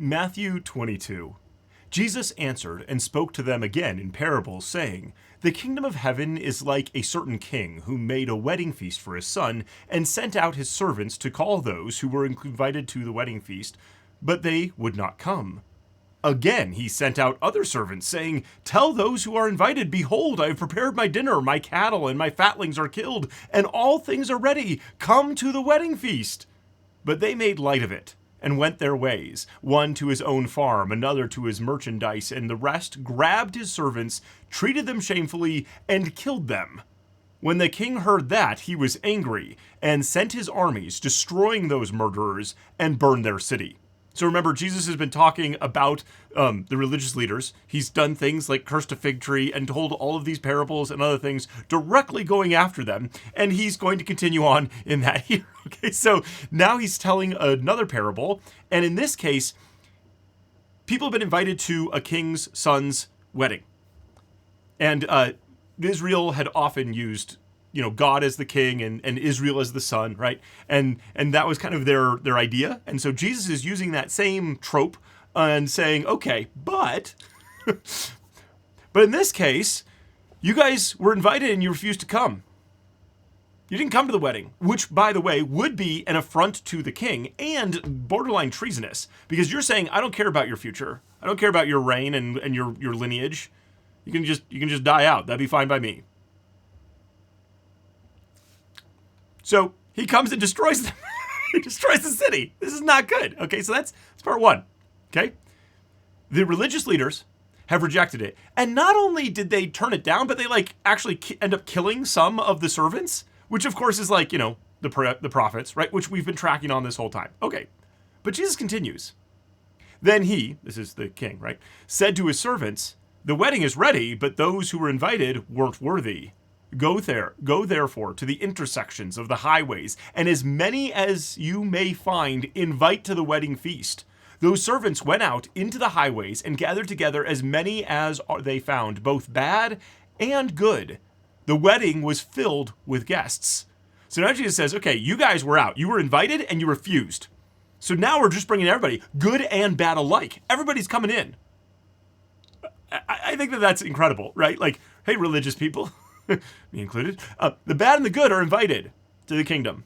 Matthew 22. Jesus answered and spoke to them again in parables, saying, The kingdom of heaven is like a certain king who made a wedding feast for his son and sent out his servants to call those who were invited to the wedding feast, but they would not come. Again, he sent out other servants, saying, Tell those who are invited, Behold, I have prepared my dinner, my cattle and my fatlings are killed, and all things are ready. Come to the wedding feast. But they made light of it and went their ways, one to his own farm, another to his merchandise, and the rest grabbed his servants, treated them shamefully, and killed them. When the king heard that, he was angry and sent his armies, destroying those murderers, and burned their city. So remember, Jesus has been talking about the religious leaders. He's done things like cursed a fig tree and told all of these parables and other things directly going after them. And he's going to continue on in that here. Okay, so now he's telling another parable. And in this case, people have been invited to a king's son's wedding. And Israel had often used God as the king and Israel as the son, right? And that was kind of their idea. And so Jesus is using that same trope and saying, okay, but in this case, you guys were invited and you refused to come. You didn't come to the wedding, which, by the way, would be an affront to the king and borderline treasonous, because you're saying, I don't care about your future. I don't care about your reign and your lineage. You can just die out. That'd be fine by me. So he comes and destroys them. He destroys the city. This is not good. Okay, so that's part one. Okay? The religious leaders have rejected it. And not only did they turn it down, but they actually end up killing some of the servants, which of course is the prophets, right? Which we've been tracking on this whole time. Okay. But Jesus continues. Then he, this is the king, right, said to his servants, The wedding is ready, but those who were invited weren't worthy. Go therefore to the intersections of the highways, and as many as you may find, invite to the wedding feast. Those servants went out into the highways and gathered together as many as they found, both bad and good. The wedding was filled with guests. So now Jesus says, okay, you guys were out. You were invited and you refused. So now we're just bringing everybody, good and bad alike. Everybody's coming in. I think that's incredible, right? Hey, religious people. Me included, the bad and the good are invited to the kingdom.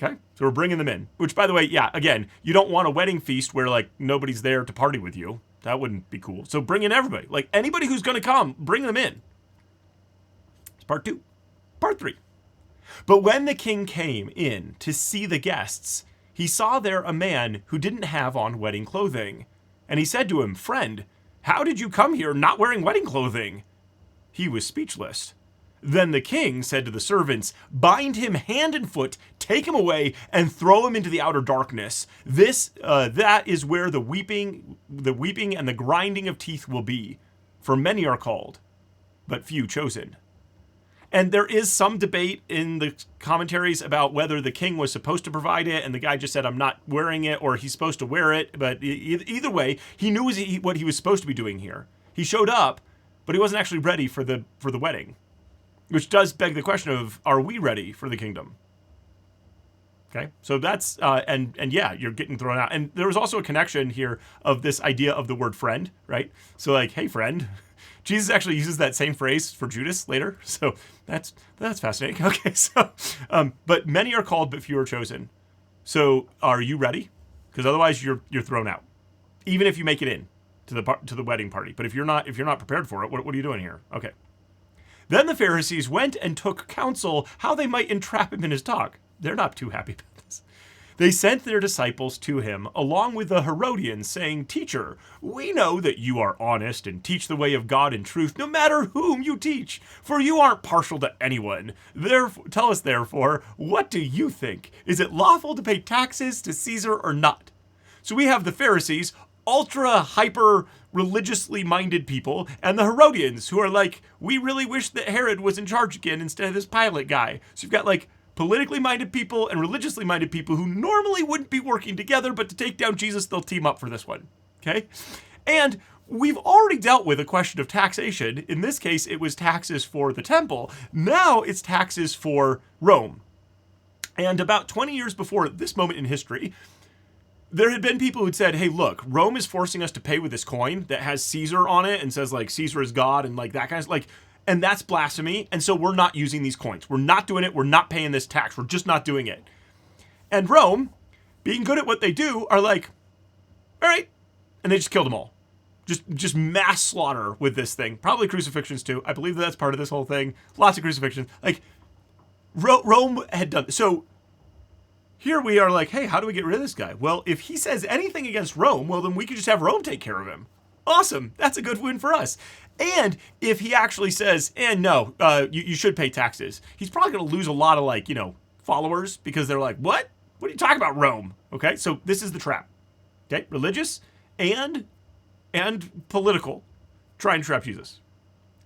Okay, so we're bringing them in. Which, by the way, yeah, again, you don't want a wedding feast where nobody's there to party with you. That wouldn't be cool. So bring in everybody. Anybody who's going to come, bring them in. It's part 2. Part 3. But when the king came in to see the guests, he saw there a man who didn't have on wedding clothing. And he said to him, Friend, how did you come here not wearing wedding clothing? He was speechless. Then the king said to the servants, Bind him hand and foot, take him away, and throw him into the outer darkness. That is where the weeping and the grinding of teeth will be. For many are called, but few chosen. And there is some debate in the commentaries about whether the king was supposed to provide it, and the guy just said, I'm not wearing it, or he's supposed to wear it. But either way, he knew what he was supposed to be doing here. He showed up, but he wasn't actually ready for the wedding, which does beg the question of, are we ready for the kingdom? Okay, so that's, and yeah, you're getting thrown out. And there was also a connection here of this idea of the word friend, right? So hey, friend. Jesus actually uses that same phrase for Judas later. So that's fascinating. Okay, so, but many are called, but few are chosen. So are you ready? Because otherwise you're thrown out, even if you make it in to the wedding party. But if you're not prepared for it, what are you doing here? Okay. Then the Pharisees went and took counsel how they might entrap him in his talk. They're not too happy about this. They sent their disciples to him, along with the Herodians, saying, Teacher, we know that you are honest and teach the way of God in truth, no matter whom you teach, for you aren't partial to anyone. Tell us, therefore, what do you think? Is it lawful to pay taxes to Caesar or not? So we have the Pharisees, ultra hyper religiously minded people, and the Herodians, who are we really wish that Herod was in charge again instead of this Pilate guy. So you've got politically minded people and religiously minded people who normally wouldn't be working together, but to take down Jesus, they'll team up for this one. Okay? And we've already dealt with a question of taxation. In this case, it was taxes for the temple. Now it's taxes for Rome. And about 20 years before this moment in history, there had been people who'd said, hey, look, Rome is forcing us to pay with this coin that has Caesar on it and says like Caesar is God and like that kind of like, and that's blasphemy. And so we're not using these coins. We're not doing it. We're not paying this tax. We're just not doing it. And Rome, being good at what they do, are like, all right. And they just killed them all. Just mass slaughter with this thing. Probably crucifixions too. I believe that's part of this whole thing. Lots of crucifixions. Like Rome had done. So here we are like, hey, how do we get rid of this guy? Well, if he says anything against Rome, well, then we could just have Rome take care of him. Awesome. That's a good win for us. And if he actually says, no, you should pay taxes, he's probably going to lose a lot of like, followers because they're like, what? What are you talking about, Rome? Okay, so this is the trap. Okay, religious and political, trying to trap Jesus.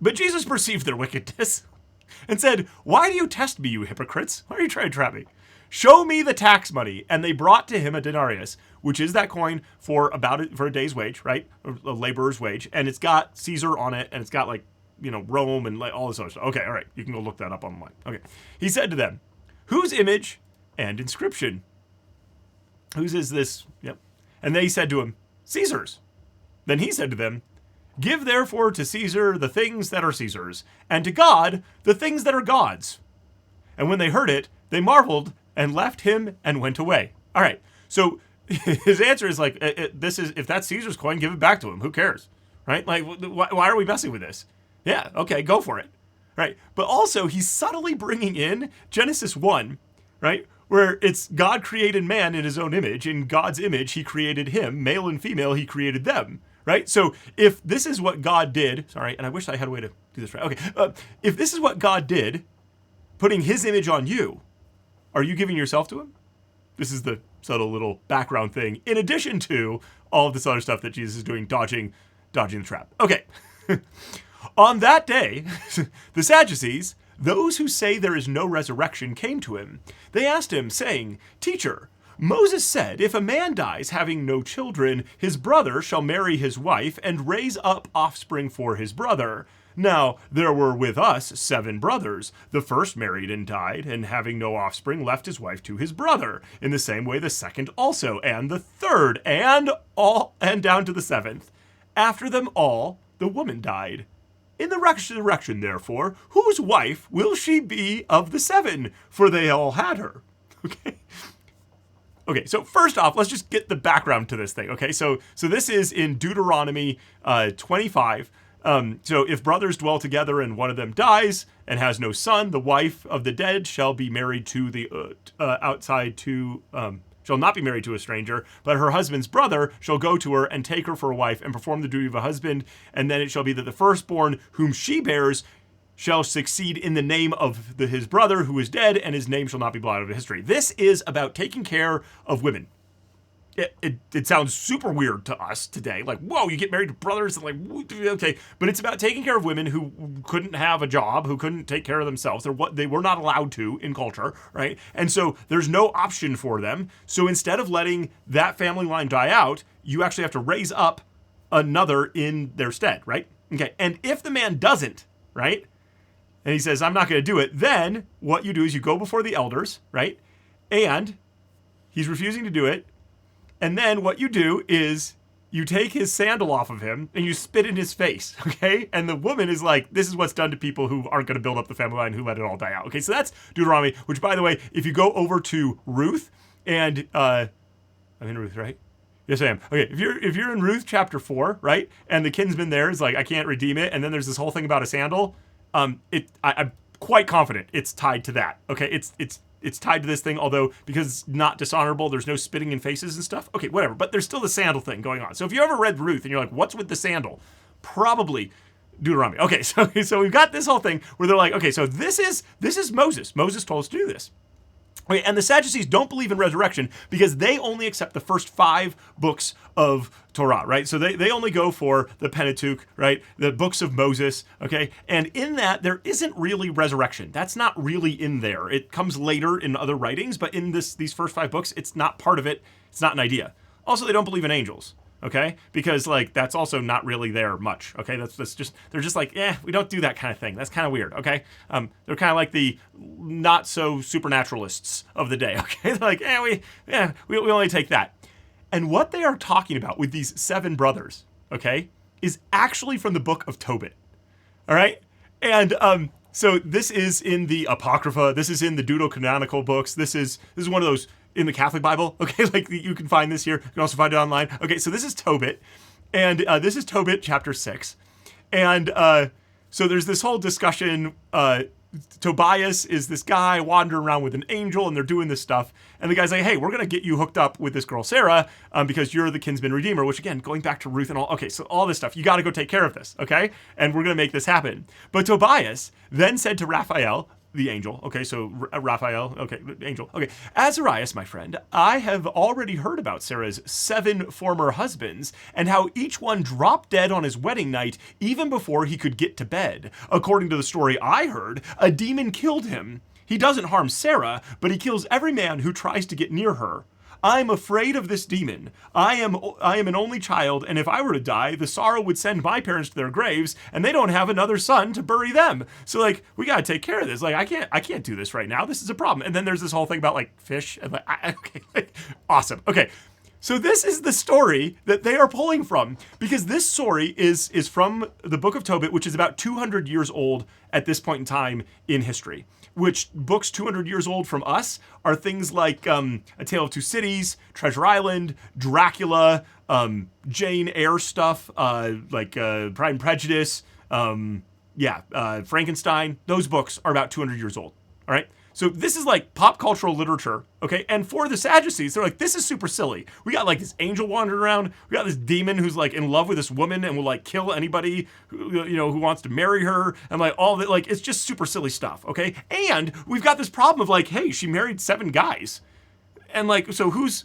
But Jesus perceived their wickedness and said, why do you test me, you hypocrites? Why are you trying to trap me? Show me the tax money. And they brought to him a denarius, which is that coin for a day's wage, right? A laborer's wage. And it's got Caesar on it, and it's got like, Rome and like all this other stuff. Okay, all right. You can go look that up online. Okay. He said to them, whose image and inscription? Whose is this? Yep. And they said to him, Caesar's. Then he said to them, give therefore to Caesar the things that are Caesar's, and to God the things that are God's. And when they heard it, they marveled and left him and went away. All right. So his answer is like, if that's Caesar's coin, give it back to him. Who cares? Right? Like, why are we messing with this? Yeah. Okay. Go for it. Right. But also he's subtly bringing in Genesis 1, right? Where it's God created man in his own image. In God's image, he created him. Male and female, he created them. Right? So if this is what God did, sorry, and I wish I had a way to do this right. Okay. If this is what God did, putting his image on you, are you giving yourself to him? This is the subtle little background thing, in addition to all of this other stuff that Jesus is doing, dodging the trap. Okay. On that day, the Sadducees, those who say there is no resurrection, came to him. They asked him, saying, Teacher, Moses said, if a man dies having no children, his brother shall marry his wife and raise up offspring for his brother. Now, there were with us 7 brothers. The first married and died, and having no offspring, left his wife to his brother. In the same way, the second also, and the third, and down to the 7th. After them all, the woman died. In the resurrection, therefore, whose wife will she be of the 7? For they all had her. Okay, so first off, let's just get the background to this thing. Okay, so this is in Deuteronomy 25. So if brothers dwell together and one of them dies and has no son, the wife of the dead shall be married to the shall not be married to a stranger, but her husband's brother shall go to her and take her for a wife and perform the duty of a husband. And then it shall be that the firstborn whom she bears shall succeed in the name of his brother who is dead, and his name shall not be blotted out of history. This is about taking care of women. It sounds super weird to us today. Like, whoa, you get married to brothers? And like, okay. But it's about taking care of women who couldn't have a job, who couldn't take care of themselves. They were not allowed to in culture, right? And so there's no option for them. So instead of letting that family line die out, you actually have to raise up another in their stead, right? Okay. And if the man doesn't, right? And he says, I'm not going to do it. Then what you do is you go before the elders, right? And he's refusing to do it. And then what you do is you take his sandal off of him and you spit in his face, okay? And the woman is like, this is what's done to people who aren't going to build up the family line, who let it all die out. Okay, so that's Deuteronomy, which, by the way, if you go over to Ruth, and I'm in Ruth, right? Yes, I am. Okay, if you're in Ruth chapter 4, right? And the kinsman there is like, I can't redeem it. And then there's this whole thing about a sandal. I'm quite confident it's tied to that. Okay, it's tied to this thing, although because it's not dishonorable, there's no spitting in faces and stuff. Okay, whatever. But there's still the sandal thing going on. So if you ever read Ruth and you're like, what's with the sandal? Probably Deuteronomy. Okay, so we've got this whole thing where they're like, okay, so this is Moses. Moses told us to do this. Okay, and the Sadducees don't believe in resurrection because they only accept the first 5 books of Torah, right? So they only go for the Pentateuch, right? The books of Moses, okay? And in that, there isn't really resurrection. That's not really in there. It comes later in other writings, but in these first 5 books, it's not part of it. It's not an idea. Also, they don't believe in angels, okay? Because like that's also not really there much, okay? That's just, they're just like, we don't do that kind of thing. That's kind of weird, okay? They're kind of like the not so supernaturalists of the day, okay? They're like, we only take that. And what they are talking about with these 7 brothers, okay, is actually from the book of Tobit. All right? And so this is in the Apocrypha. This is in the Deuterocanonical books. This is one of those in the Catholic Bible. Okay, like you can find this here. You can also find it online. Okay, so this is Tobit. And this is Tobit chapter 6. And so there's this whole discussion. Tobias is this guy wandering around with an angel, and they're doing this stuff. And the guy's like, hey, we're going to get you hooked up with this girl, Sarah, because you're the kinsman redeemer, which, again, going back to Ruth and all. Okay, so all this stuff, you got to go take care of this, okay? And we're going to make this happen. But Tobias then said to Raphael, the angel, okay, so Raphael, okay, angel, okay, Azarias, my friend, I have already heard about Sarah's 7 former husbands and how each one dropped dead on his wedding night even before he could get to bed. According to the story I heard, a demon killed him. He doesn't harm Sarah, but he kills every man who tries to get near her. I'm afraid of this demon. I am an only child, and if I were to die, the sorrow would send my parents to their graves, and they don't have another son to bury them. So like, we gotta take care of this. Like, I can't do this right now. This is a problem. And then there's this whole thing about like fish and like, okay, like, awesome. Okay. So this is the story that they are pulling from, because this story is from the book of Tobit, which is about 200 years old at this point in time in history. Which books 200 years old from us are things like A Tale of Two Cities, Treasure Island, Dracula, Jane Eyre stuff, like Pride and Prejudice, Frankenstein. Those books are about 200 years old, all right? So this is like pop cultural literature, okay? And for the Sadducees, they're like, this is super silly. We got like this angel wandering around. We got this demon who's like in love with this woman and will like kill anybody who wants to marry her. And like all that, like, it's just super silly stuff, okay? And we've got this problem of like, hey, she married 7 guys. And like, so who's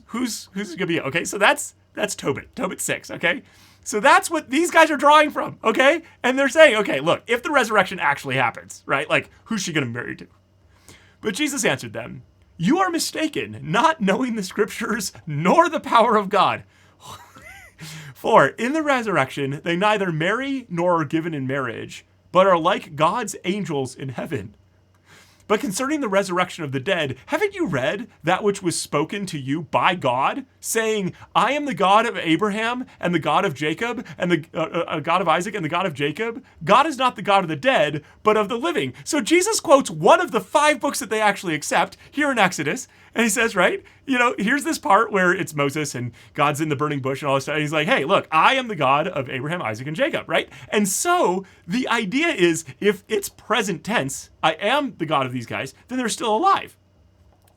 gonna be, okay? So that's Tobit 6, okay? So that's what these guys are drawing from, okay? And they're saying, okay, look, if the resurrection actually happens, right? Like, who's she gonna marry to? But Jesus answered them, you are mistaken, not knowing the scriptures nor the power of God. For in the resurrection, they neither marry nor are given in marriage, but are like God's angels in heaven. But concerning the resurrection of the dead, haven't you read that which was spoken to you by God, saying, I am the God of Abraham and the God of Jacob and the God of Isaac and the God of Jacob? God is not the God of the dead, but of the living. So Jesus quotes one of the 5 books that they actually accept here in Exodus. And he says, right, here's this part where it's Moses and God's in the burning bush and all this stuff. And he's like, hey, look, I am the God of Abraham, Isaac, and Jacob, right? And so the idea is, if it's present tense, I am the God of these guys, then they're still alive.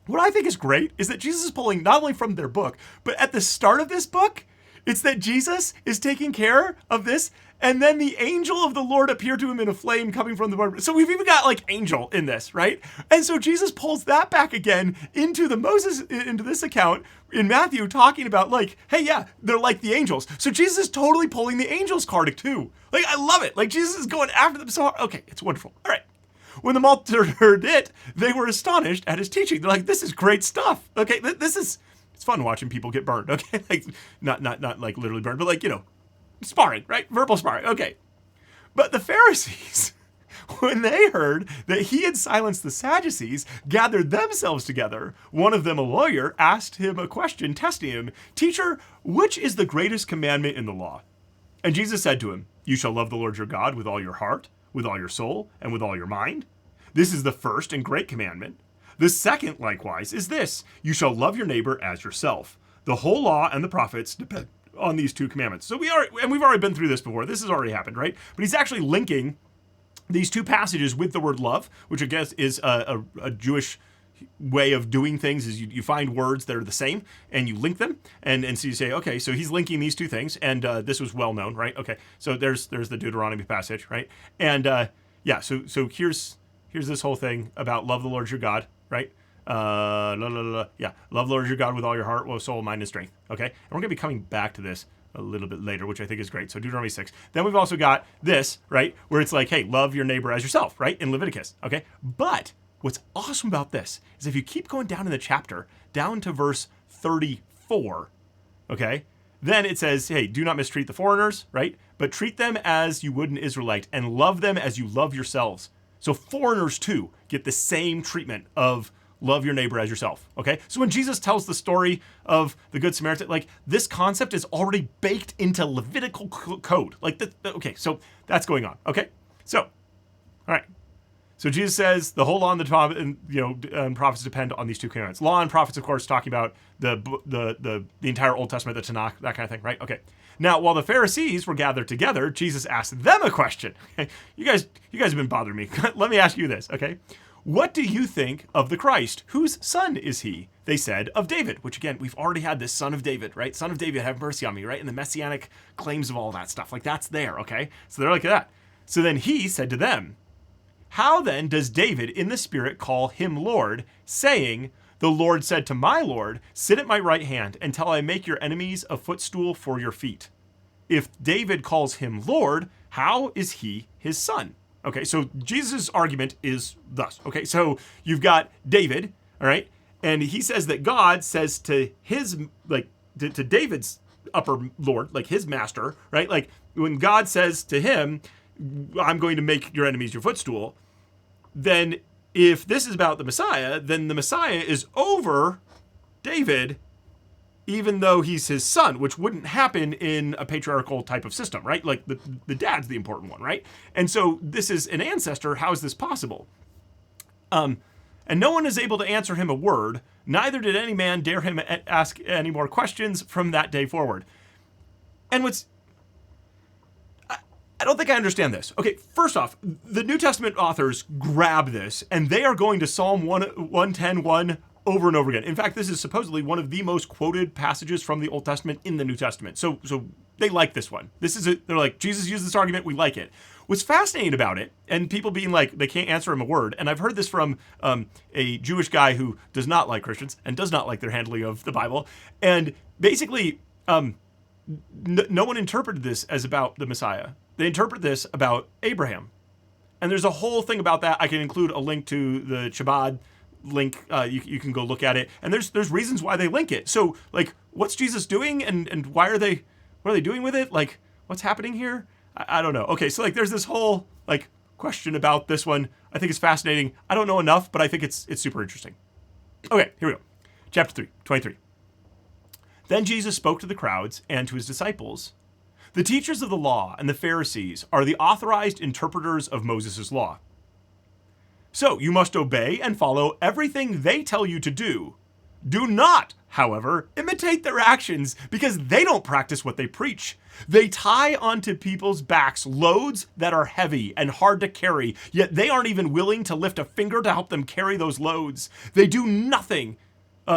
What I think is great is that Jesus is pulling not only from their book, but at the start of this book, it's that Jesus is taking care of this. And then the angel of the Lord appeared to him in a flame coming from the burning. So we've even got like angel in this, right? And so Jesus pulls that back again into this account in Matthew, talking about like, hey, yeah, they're like the angels. So Jesus is totally pulling the angels card too. Like, I love it. Like, Jesus is going after them so hard. Okay, it's wonderful. All right. When the multitude heard it, they were astonished at his teaching. They're like, this is great stuff. Okay, it's fun watching people get burned. Okay, like not like literally burned, but like, sparring, right? Verbal sparring. Okay. But the Pharisees, when they heard that he had silenced the Sadducees, gathered themselves together. One of them, a lawyer, asked him a question, testing him, Teacher, which is the greatest commandment in the law? And Jesus said to him, You shall love the Lord your God with all your heart, with all your soul, and with all your mind. This is the first and great commandment. The second, likewise, is this, You shall love your neighbor as yourself. The whole law and the prophets depend on these 2 commandments. So we've already been through this before. This has already happened, right? But he's actually linking these 2 passages with the word love, which I guess is a Jewish way of doing things, is you find words that are the same and you link them. And so you say, okay, so he's linking these 2 things. And this was well known, right? Okay, so there's the Deuteronomy passage, right? And so here's this whole thing about love the Lord your God, right? Love the Lord your God with all your heart, soul, mind, and strength. Okay, and we're gonna be coming back to this a little bit later, which I think is great. So Deuteronomy 6. Then we've also got this, right, where it's like, hey, love your neighbor as yourself, right, in Leviticus. Okay, but what's awesome about this is if you keep going down in the chapter, down to verse 34, okay, then it says, hey, do not mistreat the foreigners, right, but treat them as you would an Israelite, and love them as you love yourselves. So foreigners too get the same treatment of love your neighbor as yourself. Okay, so when Jesus tells the story of the Good Samaritan, like this concept is already baked into Levitical code. Like, okay, so that's going on. Okay, so all right. So Jesus says the whole law and the prophets depend on these two commandments. Law and prophets, of course, talking about the entire Old Testament, the Tanakh, that kind of thing, right? Okay. Now, while the Pharisees were gathered together, Jesus asked them a question. Okay? You guys have been bothering me. Let me ask you this, okay? What do you think of the Christ? Whose son is he? They said, of David, which again, we've already had this son of David, right? Son of David, have mercy on me, right? And the messianic claims of all that stuff, like that's there, okay? So they're like that. So then he said to them, how then does David in the Spirit call him Lord, saying, the Lord said to my Lord, sit at my right hand until I make your enemies a footstool for your feet. If David calls him Lord, how is he his son? Okay, so Jesus' argument is thus. Okay, so you've got David, all right, and he says that God says to his, to David's upper Lord, like his master, right? Like when God says to him, I'm going to make your enemies your footstool, then if this is about the Messiah, then the Messiah is over David, even though he's his son, which wouldn't happen in a patriarchal type of system, right? Like the dad's the important one, right? And so this is an ancestor. How is this possible? And no one is able to answer him a word. Neither did any man dare him ask any more questions from that day forward. And I don't think I understand this. Okay, first off, the New Testament authors grab this, and they are going to Psalm 110:1 over and over again. In fact, this is supposedly one of the most quoted passages from the Old Testament in the New Testament. So they like this one. They're like, Jesus used this argument, we like it. What's fascinating about it, and people being like, they can't answer him a word, and I've heard this from a Jewish guy who does not like Christians and does not like their handling of the Bible, and basically, no one interpreted this as about the Messiah. They interpret this about Abraham. And there's a whole thing about that. I can include a link to the Chabad link. You can go look at it. And there's reasons why they link it. So, like, what's Jesus doing and what are they doing with it? Like, what's happening here? I don't know. Okay, so like there's this whole like question about this one. I think it's fascinating. I don't know enough, but I think it's super interesting. Okay, here we go. Chapter 3, 23. Then Jesus spoke to the crowds and to his disciples. The teachers of the law and the Pharisees are the authorized interpreters of Moses' law. So you must obey and follow everything they tell you to do. Do not, however, imitate their actions because they don't practice what they preach. They tie onto people's backs loads that are heavy and hard to carry, yet they aren't even willing to lift a finger to help them carry those loads. They do nothing.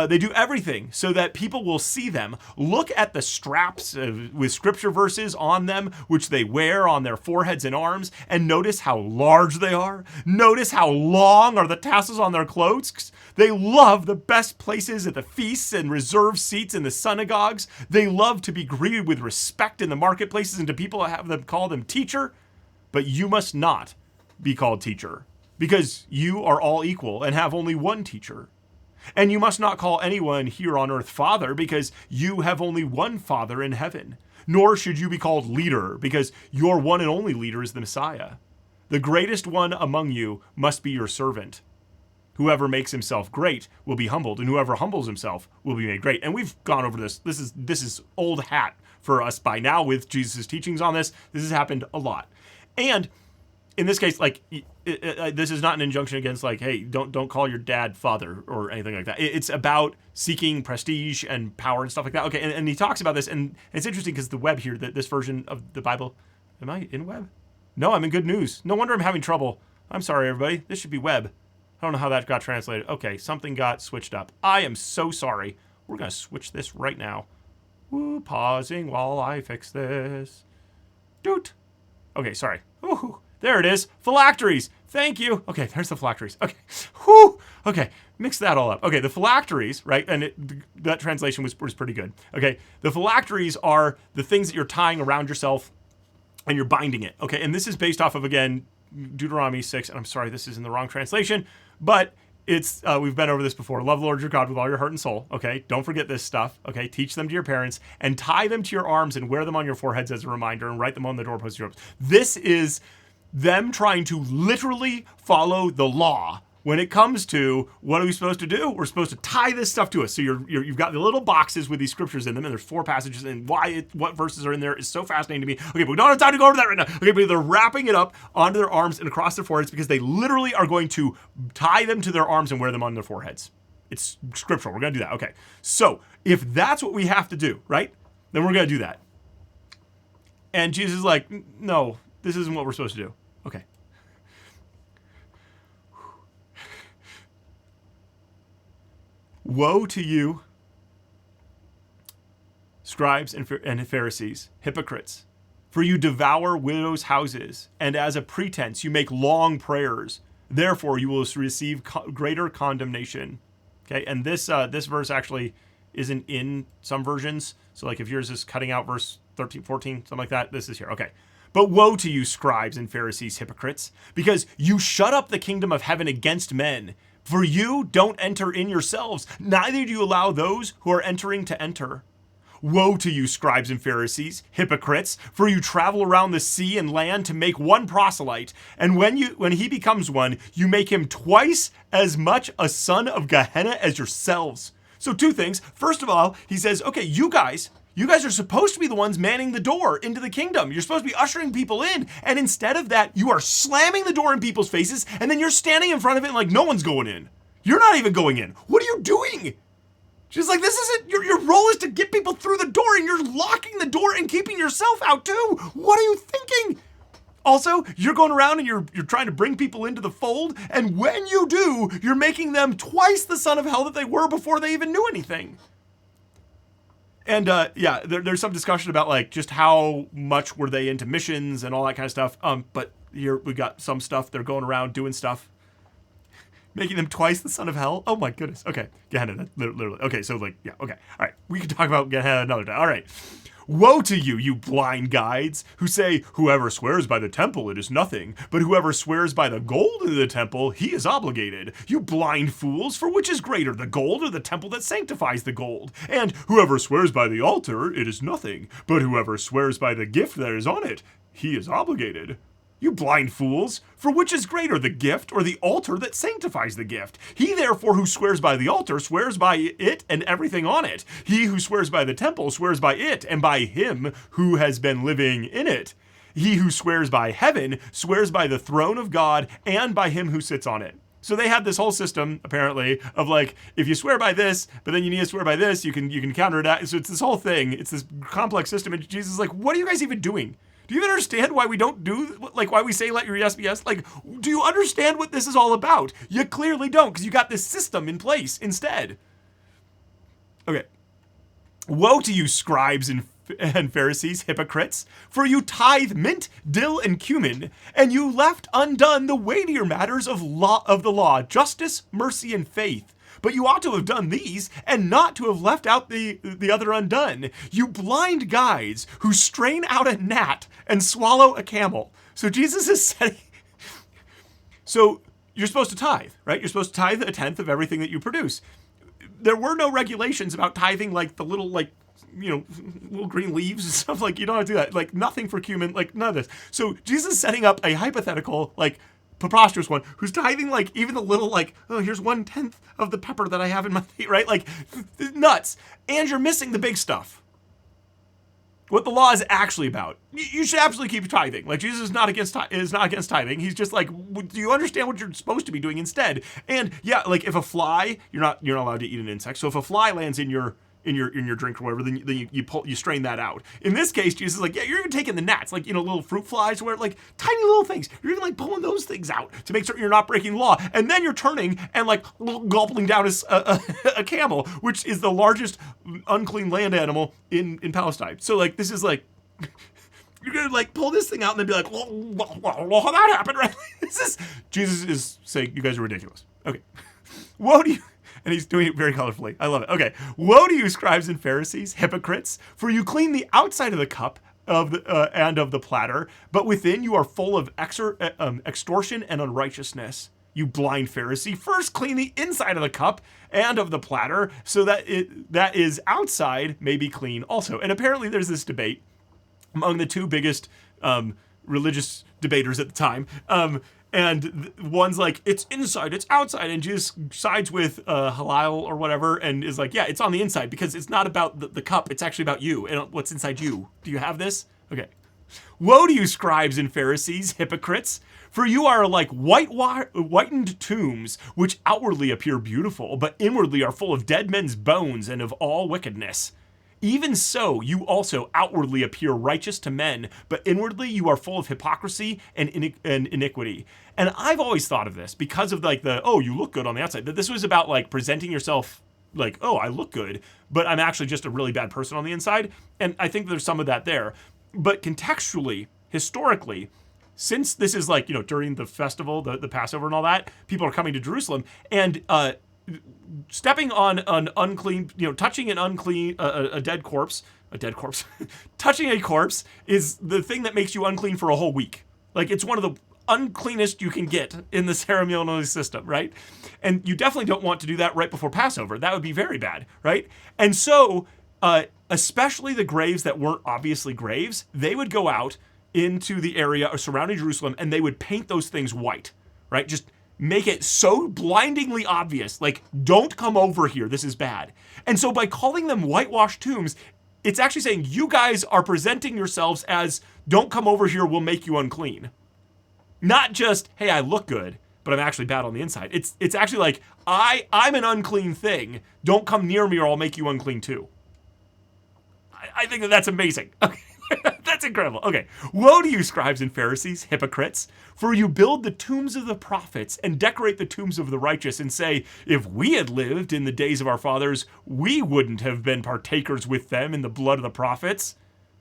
They do everything so that people will see them. Look at the straps with scripture verses on them, which they wear on their foreheads and arms, and notice how large they are. Notice how long are the tassels on their clothes. They love the best places at the feasts and reserved seats in the synagogues. They love to be greeted with respect in the marketplaces and to people have them call them teacher. But you must not be called teacher, because you are all equal and have only one teacher. And you must not call anyone here on earth father, because you have only one Father in heaven. Nor should you be called leader, because your one and only leader is the Messiah. The greatest one among you must be your servant. Whoever makes himself great will be humbled, and whoever humbles himself will be made great. And we've gone over this. This is old hat for us by now with Jesus' teachings on this. This has happened a lot. And in this case, like, this is not an injunction against, like, hey, don't call your dad father or anything like that. It's about seeking prestige and power and stuff like that. Okay, and he talks about this, and it's interesting because the web here, this version of the Bible, am I in web? No, I'm in good news. No wonder I'm having trouble. I'm sorry, everybody. This should be web. I don't know how that got translated. Okay, something got switched up. I am so sorry. We're going to switch this right now. Woo, pausing while I fix this. Doot. Okay, sorry. Ooh. There it is. Phylacteries. Thank you. Okay, there's the phylacteries. Okay. Whew. Okay, mix that all up. Okay, the phylacteries, right? And that translation was pretty good. Okay, the phylacteries are the things that you're tying around yourself and you're binding it. Okay, and this is based off of, again, Deuteronomy 6. And I'm sorry, this is in the wrong translation, but it's we've been over this before. Love the Lord your God with all your heart and soul. Okay, don't forget this stuff. Okay, teach them to your parents and tie them to your arms and wear them on your foreheads as a reminder and write them on the doorposts of your homes. This is them trying to literally follow the law when it comes to what are we supposed to do, we're supposed to tie this stuff to us. So you've got the little boxes with these scriptures in them, and there's 4 passages, and what verses are in there is so fascinating to me. Okay, but we don't have time to go over that right now. Okay, but they're wrapping it up onto their arms and across their foreheads because they literally are going to tie them to their arms and wear them on their foreheads. It's scriptural. We're going to do that. Okay, so if that's what we have to do, right, then we're going to do that. And Jesus is like, no, this isn't what we're supposed to do. Okay. Woe to you, scribes and Pharisees, hypocrites, for you devour widows' houses, and as a pretense you make long prayers. Therefore you will receive greater condemnation. Okay, and this verse actually isn't in some versions. So like if yours is cutting out verse 13, 14, something like that, this is here. Okay. But woe to you, scribes and Pharisees, hypocrites, because you shut up the kingdom of heaven against men. For you don't enter in yourselves, neither do you allow those who are entering to enter. Woe to you, scribes and Pharisees, hypocrites, for you travel around the sea and land to make one proselyte, and when he becomes one, you make him twice as much a son of Gehenna as yourselves. So 2 things. First of all, he says, okay, you guys are supposed to be the ones manning the door into the kingdom. You're supposed to be ushering people in. And instead of that, you are slamming the door in people's faces. And then you're standing in front of it like no one's going in. You're not even going in. What are you doing? She's like, this isn't, your role is to get people through the door and you're locking the door and keeping yourself out too. What are you thinking? Also, you're going around and you're trying to bring people into the fold. And when you do, you're making them twice the son of hell that they were before they even knew anything. And there's some discussion about like just how much were they into missions and all that kind of stuff. But here we got some stuff. They're going around doing stuff, making them twice the son of hell. Oh my goodness. Okay, Gehenna, literally. Okay, so like, yeah, okay, all right. We can talk about Gehenna another time. All right. Woe to you, you blind guides, who say, whoever swears by the temple, it is nothing, but whoever swears by the gold in the temple, he is obligated. You blind fools, for which is greater, the gold or the temple that sanctifies the gold? And whoever swears by the altar, it is nothing, but whoever swears by the gift that is on it, he is obligated. You blind fools, for which is greater, the gift or the altar that sanctifies the gift? He therefore who swears by the altar swears by it and everything on it. He who swears by the temple swears by it and by him who has been living in it. He who swears by heaven swears by the throne of God and by him who sits on it. So they have this whole system, apparently, of like, if you swear by this, but then you need to swear by this, you can counter it. So it's this whole thing. It's this complex system. And Jesus is like, what are you guys even doing? Do you even understand why we don't do, like, why we say let your yes be yes? Like, do you understand what this is all about? You clearly don't, because you got this system in place instead. Okay. Woe to you, scribes and Pharisees, hypocrites, for you tithe mint, dill, and cumin, and you left undone the weightier matters of the law, justice, mercy, and faith. But you ought to have done these, and not to have left out the other undone. You blind guides who strain out a gnat and swallow a camel. So Jesus is saying, so you're supposed to tithe, right? You're supposed to tithe 1/10 of everything that you produce. There were no regulations about tithing, like the little, like, little green leaves and stuff. Like, you don't have to do that. Like, nothing for cumin, like, none of this. So Jesus is setting up a hypothetical, like, preposterous one who's tithing like even the little like, oh, here's 1/10 of the pepper that I have in my feet, right? Like nuts. And you're missing the big stuff. What the law is actually about. You should absolutely keep tithing. Like Jesus is not against tithing. He's just like, do you understand what you're supposed to be doing instead? And yeah, like if a fly, you're not allowed to eat an insect. So if a fly lands in your drink or whatever, then you strain that out. In this case, Jesus is like, yeah, you're even taking the gnats, like, little fruit flies, where like tiny little things. You're even like pulling those things out to make sure you're not breaking the law. And then you're turning and like gobbling down a camel, which is the largest unclean land animal in Palestine. So like, this is like, you're gonna like pull this thing out and then be like, well, how that happened, right? Jesus is saying, you guys are ridiculous. Okay. Woe to you. And he's doing it very colorfully. I love it. Okay. Woe to you, scribes and Pharisees, hypocrites, for you clean the outside of the cup and of the platter, but within you are full of extortion and unrighteousness. You blind Pharisee, first clean the inside of the cup and of the platter, so that that is outside may be clean also. And apparently there's this debate among the 2 biggest religious debaters at the time. And one's like, it's inside, it's outside. And Jesus sides with Halal or whatever and is like, yeah, it's on the inside because it's not about the cup. It's actually about you and what's inside you. Do you have this? Okay. Woe to you, scribes and Pharisees, hypocrites, for you are like whitened tombs, which outwardly appear beautiful, but inwardly are full of dead men's bones and of all wickedness. Even so, you also outwardly appear righteous to men, but inwardly you are full of hypocrisy and iniquity. And I've always thought of this because of like you look good on the outside, that this was about like presenting yourself like, oh, I look good, but I'm actually just a really bad person on the inside. And I think there's some of that there. But contextually, historically, since this is like, during the festival, the Passover and all that, people are coming to Jerusalem and stepping on an unclean, touching an unclean, a dead corpse, touching a corpse is the thing that makes you unclean for a whole week. Like it's one of the uncleanest you can get in the ceremonial system, right? And you definitely don't want to do that right before Passover. That would be very bad, right? And so, especially the graves that weren't obviously graves, they would go out into the area surrounding Jerusalem and they would paint those things white, right? Just make it so blindingly obvious, like, don't come over here, this is bad. And so by calling them whitewashed tombs, it's actually saying you guys are presenting yourselves as, don't come over here, we'll make you unclean. Not just, hey, I look good, but I'm actually bad on the inside. It's actually like, I'm an unclean thing, don't come near me or I'll make you unclean too. I think that's amazing. Okay. That's incredible. Okay. Woe to you, scribes and Pharisees, hypocrites, for you build the tombs of the prophets and decorate the tombs of the righteous and say, if we had lived in the days of our fathers, we wouldn't have been partakers with them in the blood of the prophets.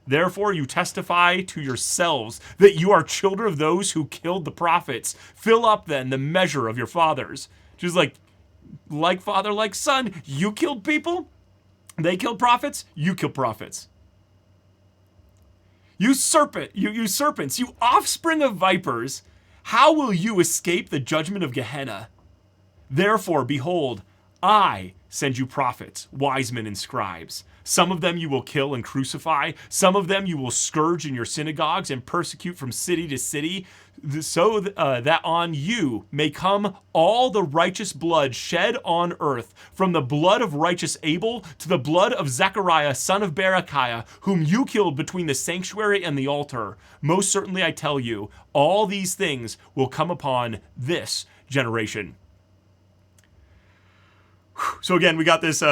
Therefore, you testify to yourselves that you are children of those who killed the prophets. Fill up then the measure of your fathers. Just like father, like son, you killed people. They killed prophets. You killed prophets. You serpents, you offspring of vipers, how will you escape the judgment of Gehenna? Therefore, behold, I send you prophets, wise men, and scribes. Some of them you will kill and crucify. Some of them you will scourge in your synagogues and persecute from city to city, so that on you may come all the righteous blood shed on earth, from the blood of righteous Abel to the blood of Zechariah, son of Berechiah, whom you killed between the sanctuary and the altar. Most certainly I tell you, all these things will come upon this generation. So again, we got this,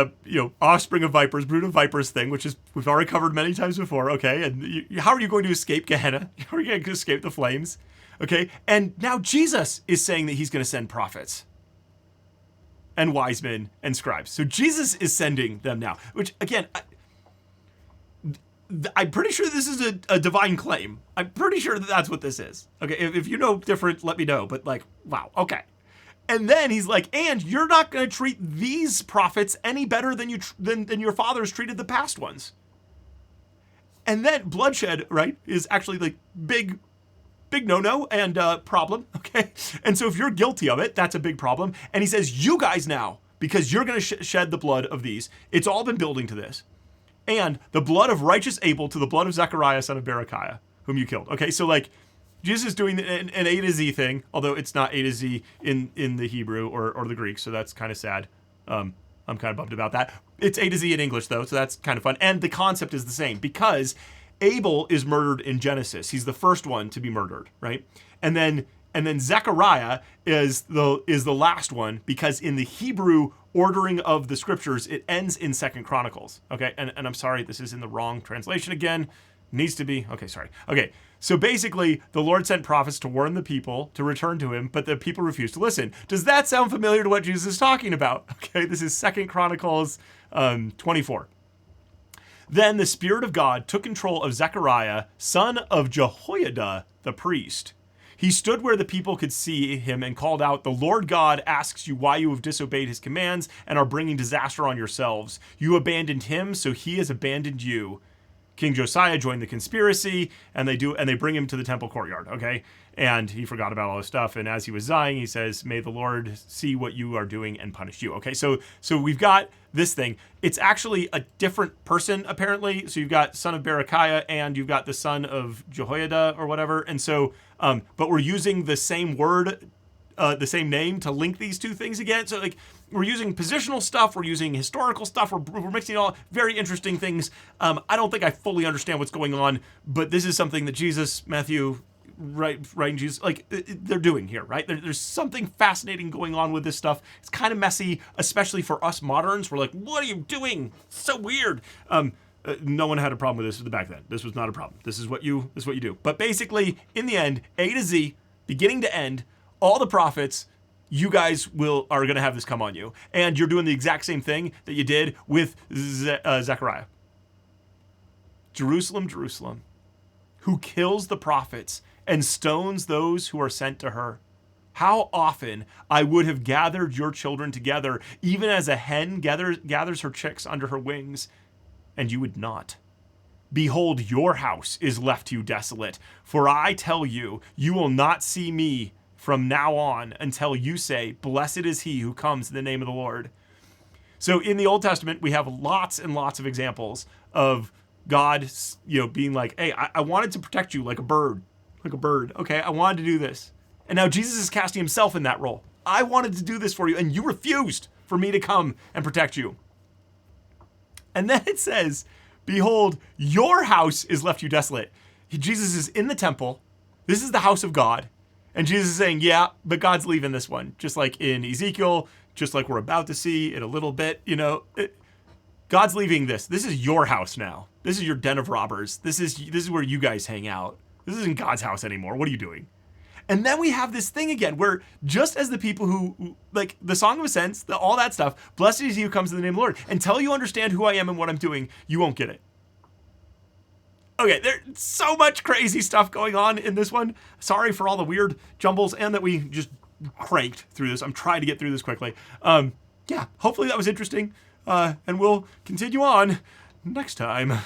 offspring of vipers, brood of vipers thing, which is we've already covered many times before. Okay, and how are you going to escape Gehenna? How are you going to escape the flames? Okay, and now Jesus is saying that he's going to send prophets and wise men and scribes. So Jesus is sending them now, which again, I'm pretty sure this is a divine claim. I'm pretty sure that that's what this is. Okay, if you know different, let me know. But like, wow, okay. And then he's like, and you're not going to treat these prophets any better than than your fathers treated the past ones. And then bloodshed, right, is actually like big no-no and problem, okay? And so if you're guilty of it, that's a big problem. And he says, you guys now, because you're going to shed the blood of these, it's all been building to this. And the blood of righteous Abel to the blood of Zechariah, son of Berechiah, whom you killed. Okay, so like, Jesus is doing an A to Z thing, although it's not A to Z in the Hebrew or the Greek, so that's kind of sad. I'm kind of bummed about that. It's A to Z in English, though, so that's kind of fun. And the concept is the same, because Abel is murdered in Genesis. He's the first one to be murdered, right? And then Zechariah is the last one, because in the Hebrew ordering of the scriptures, it ends in 2 Chronicles, okay? And I'm sorry, this is in the wrong translation again. Needs to be. Okay, sorry. Okay, so basically, the Lord sent prophets to warn the people to return to him, but the people refused to listen. Does that sound familiar to what Jesus is talking about? Okay, this is 2 Chronicles 24. Then the Spirit of God took control of Zechariah, son of Jehoiada, the priest. He stood where the people could see him and called out, "The Lord God asks you why you have disobeyed his commands and are bringing disaster on yourselves. You abandoned him, so he has abandoned you." King Josiah joined the conspiracy, and they bring him to the temple courtyard, okay? And he forgot about all this stuff, and as he was dying, he says, "May the Lord see what you are doing and punish you." Okay, so we've got this thing. It's actually a different person, apparently. So you've got son of Berechiah, and you've got the son of Jehoiada or whatever. And so, but we're using the same word, the same name to link these two things again. So like we're using positional stuff, we're using historical stuff, we're mixing all very interesting things. I don't think I fully understand what's going on, but this is something that Jesus, Matthew, right, and Jesus, like they're doing here, right? There's something fascinating going on with this stuff. It's kind of messy, especially for us moderns. We're like, what are you doing? So weird. No one had a problem with this back then. This was not a problem. This is what you do. But basically, in the end, A to Z, beginning to end, all the prophets, you guys are going to have this come on you. And you're doing the exact same thing that you did with Zechariah. Jerusalem, Jerusalem, who kills the prophets and stones those who are sent to her. How often I would have gathered your children together, even as a hen gathers her chicks under her wings, and you would not. Behold, your house is left to you desolate. For I tell you, you will not see me from now on until you say, blessed is he who comes in the name of the Lord. So in the Old Testament, we have lots and lots of examples of God, being like, hey, I wanted to protect you like a bird. Okay, I wanted to do this. And now Jesus is casting himself in that role. I wanted to do this for you, and you refused for me to come and protect you. And then it says, behold, your house is left you desolate. Jesus is in the temple. This is the house of God. And Jesus is saying, yeah, but God's leaving this one. Just like in Ezekiel, just like we're about to see in a little bit, God's leaving this. This is your house now. This is your den of robbers. This is where you guys hang out. This isn't God's house anymore. What are you doing? And then we have this thing again where just as the people who, like the Song of Ascents, all that stuff, blessed is he who comes in the name of the Lord. Until you understand who I am and what I'm doing, you won't get it. Okay, there's so much crazy stuff going on in this one. Sorry for all the weird jumbles and that we just cranked through this. I'm trying to get through this quickly. Hopefully that was interesting. And we'll continue on next time.